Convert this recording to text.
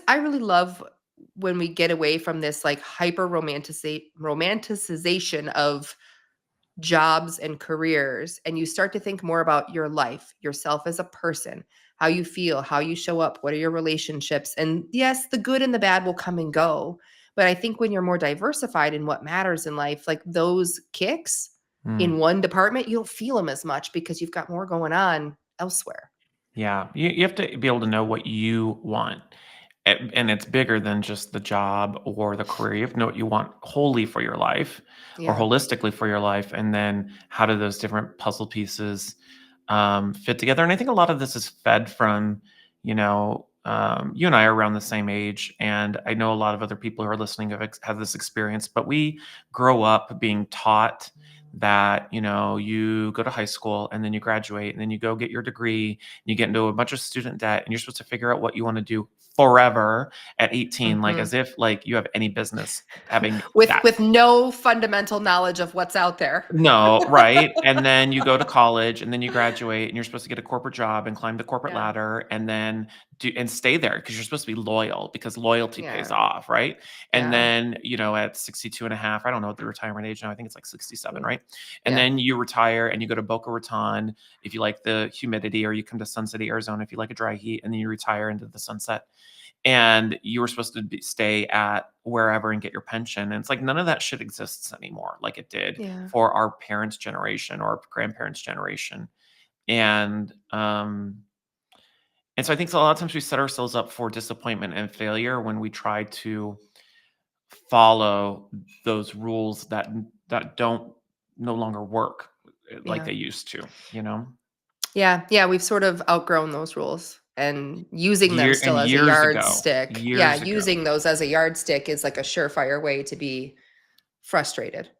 I really love when we get away from this like hyper romanticization of jobs and careers, and you start to think more about your life, yourself as a person, how you feel, how you show up, what are your relationships. And yes, the good and the bad will come and go. But I think when you're more diversified in what matters in life, like those kicks Mm. in one department, you don't feel them as much because you've got more going on elsewhere. Yeah, you have to be able to know what you want, and it's bigger than just the job or the career. You have to know what you want wholly for your life or Yeah. holistically for your life, and then how do those different puzzle pieces fit together. And I think a lot of this is fed from, you and I are around the same age, and I know a lot of other people who are listening have this experience, but we grow up being taught that you go to high school and then you graduate and then you go get your degree and you get into a bunch of student debt and you're supposed to figure out what you want to do forever at 18, like Hmm. as if like you have any business having with that. with no fundamental knowledge of what's out there. No, right? And then you go to college and then you graduate and you're supposed to get a corporate job and climb the corporate Yeah. ladder and then stay there because you're supposed to be loyal because loyalty pays Yeah. off, right? And Yeah. then, at 62 and a half, I don't know what the retirement age now, I think it's like 67, Yeah. right? And Yeah. then you retire and you go to Boca Raton if you like the humidity, or you come to Sun City, Arizona if you like a dry heat, and then you retire into the sunset, and you were supposed to stay at wherever and get your pension. And it's like none of that shit exists anymore, like it did Yeah. for our parents' generation or our grandparents' generation. And and so I think a lot of times we set ourselves up for disappointment and failure when we try to follow those rules that don't no longer work like Yeah. they used to, you know? Yeah. Yeah. We've sort of outgrown those rules and using them still as a Years ago, yardstick. Yeah. years ago. Using those as a yardstick is like a surefire way to be frustrated.